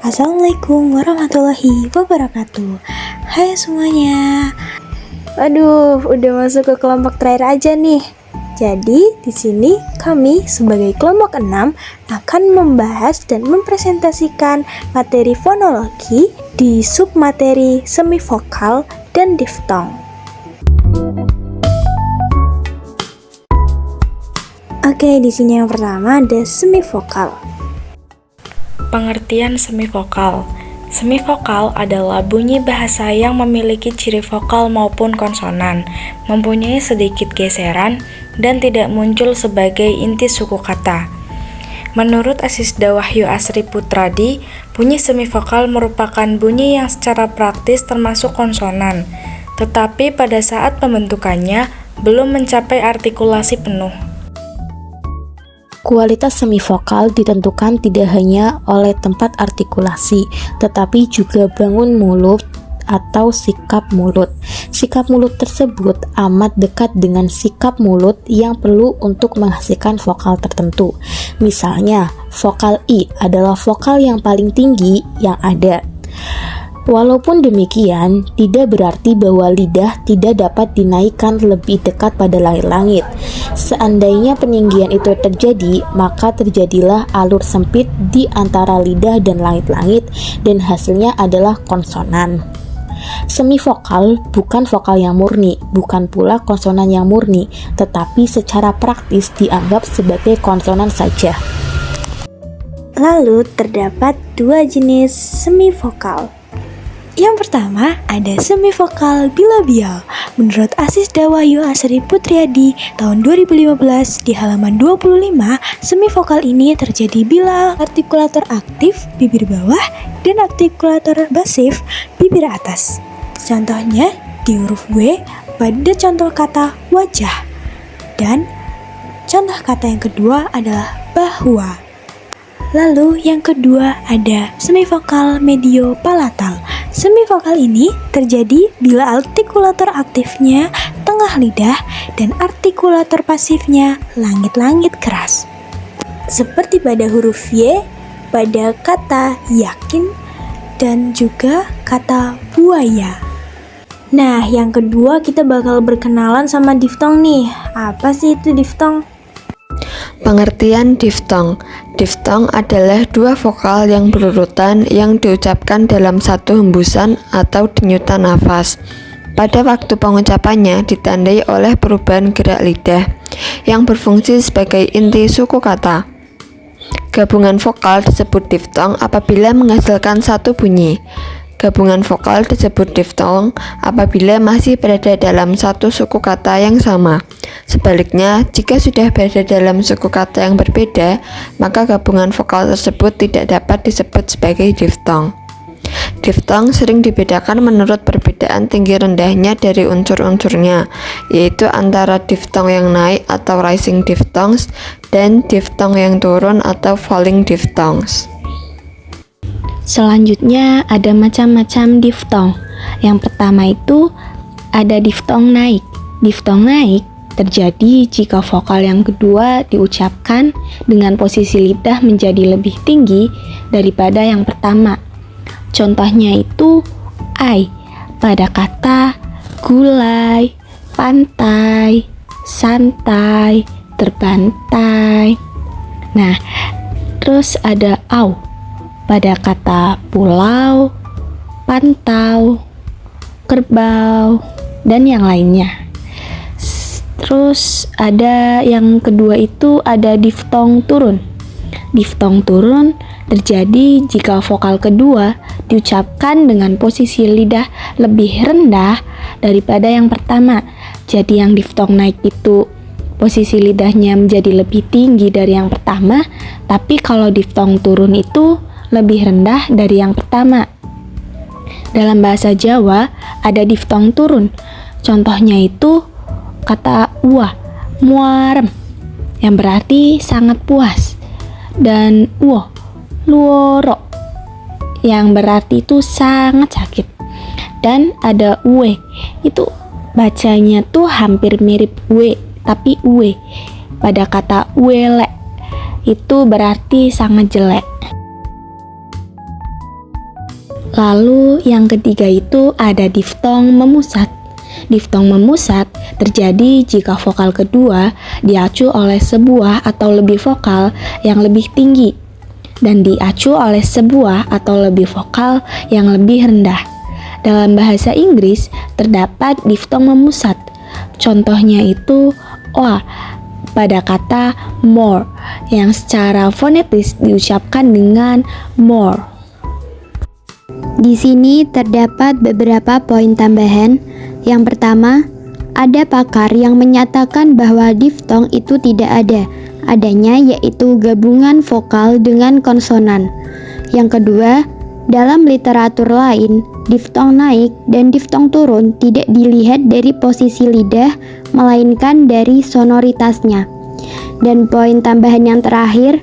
Assalamualaikum warahmatullahi wabarakatuh. Hai semuanya. Aduh, udah masuk ke kelompok terakhir aja nih. Jadi, di sini kami sebagai kelompok 6 akan membahas dan mempresentasikan materi fonologi di submateri semivokal dan diftong. Oke, di sini yang pertama ada semivokal. Pengertian semivokal. Semivokal adalah bunyi bahasa yang memiliki ciri vokal maupun konsonan, mempunyai sedikit geseran, dan tidak muncul sebagai inti suku kata. Menurut Asisda Wahyu Asri Putradi, bunyi semivokal merupakan bunyi yang secara praktis termasuk konsonan, tetapi pada saat pembentukannya belum mencapai artikulasi penuh. Kualitas semivokal ditentukan tidak hanya oleh tempat artikulasi, tetapi juga bangun mulut atau sikap mulut. Sikap mulut tersebut amat dekat dengan sikap mulut yang perlu untuk menghasilkan vokal tertentu. Misalnya, vokal I adalah vokal yang paling tinggi yang ada. Walaupun demikian, tidak berarti bahwa lidah tidak dapat dinaikkan lebih dekat pada langit-langit. Seandainya peninggian itu terjadi, maka terjadilah alur sempit di antara lidah dan langit-langit, dan hasilnya adalah konsonan. Semivokal bukan vokal yang murni, bukan pula konsonan yang murni, tetapi secara praktis dianggap sebagai konsonan saja. Lalu terdapat dua jenis semivokal. Yang pertama ada semivokal bilabial. Menurut Asisda Wahyu Asri Putradi tahun 2015 di halaman 25, semivokal ini terjadi bila artikulator aktif bibir bawah dan artikulator pasif bibir atas. Contohnya di huruf W pada contoh kata wajah. Dan contoh kata yang kedua adalah bahwa. Lalu yang kedua ada semivokal mediopalatal. Semivokal ini terjadi bila artikulator aktifnya tengah lidah dan artikulator pasifnya langit-langit keras. Seperti pada huruf Y, pada kata yakin, dan juga kata buaya. Nah, yang kedua kita bakal berkenalan sama diftong nih. Apa sih itu diftong? Pengertian diftong. Diftong adalah dua vokal yang berurutan yang diucapkan dalam satu hembusan atau denyutan nafas. Pada waktu pengucapannya ditandai oleh perubahan gerak lidah yang berfungsi sebagai inti suku kata. Gabungan vokal disebut diftong apabila menghasilkan satu bunyi. Gabungan vokal disebut diftong apabila masih berada dalam satu suku kata yang sama. Sebaliknya, jika sudah berada dalam suku kata yang berbeda, maka gabungan vokal tersebut tidak dapat disebut sebagai diftong. Diftong sering dibedakan menurut perbedaan tinggi rendahnya dari unsur-unsurnya, yaitu antara diftong yang naik atau rising diphthongs dan diftong yang turun atau falling diphthongs. Selanjutnya ada macam-macam diftong. Yang pertama itu ada diftong naik. Diftong naik terjadi jika vokal yang kedua diucapkan dengan posisi lidah menjadi lebih tinggi daripada yang pertama. Contohnya itu I pada kata gulai, pantai, santai, terbantai. Nah, terus ada au pada kata pulau, pantau, kerbau, dan yang lainnya. Terus ada yang kedua itu ada diftong turun. Diftong turun terjadi jika vokal kedua diucapkan dengan posisi lidah lebih rendah daripada yang pertama. Jadi yang diftong naik itu posisi lidahnya menjadi lebih tinggi dari yang pertama, tapi kalau diftong turun itu lebih rendah dari yang pertama. Dalam bahasa Jawa ada diftong turun. Contohnya itu kata uah, muarem, yang berarti sangat puas, dan uo, luoro, yang berarti itu sangat sakit. Dan ada uwe, itu bacanya tuh hampir mirip we, tapi uwe. Pada kata uele, itu berarti sangat jelek. Lalu yang ketiga itu ada diftong memusat. Diftong memusat terjadi jika vokal kedua diacu oleh sebuah atau lebih vokal yang lebih tinggi dan diacu oleh sebuah atau lebih vokal yang lebih rendah. Dalam bahasa Inggris terdapat diftong memusat. Contohnya itu oa pada kata more yang secara fonetis diucapkan dengan more. Di sini terdapat beberapa poin tambahan. Yang pertama, ada pakar yang menyatakan bahwa diftong itu tidak ada. Adanya yaitu gabungan vokal dengan konsonan. Yang kedua, dalam literatur lain, diftong naik dan diftong turun tidak dilihat dari posisi lidah, melainkan dari sonoritasnya. Dan poin tambahan yang terakhir,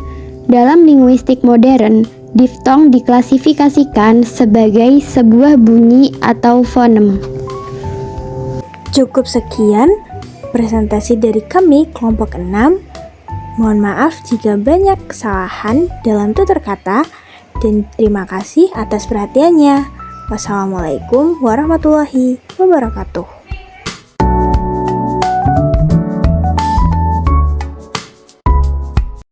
dalam linguistik modern, diftong diklasifikasikan sebagai sebuah bunyi atau fonem. Cukup sekian presentasi dari kami kelompok 6. Mohon maaf jika banyak kesalahan dalam tutur kata dan terima kasih atas perhatiannya. Wassalamualaikum warahmatullahi wabarakatuh.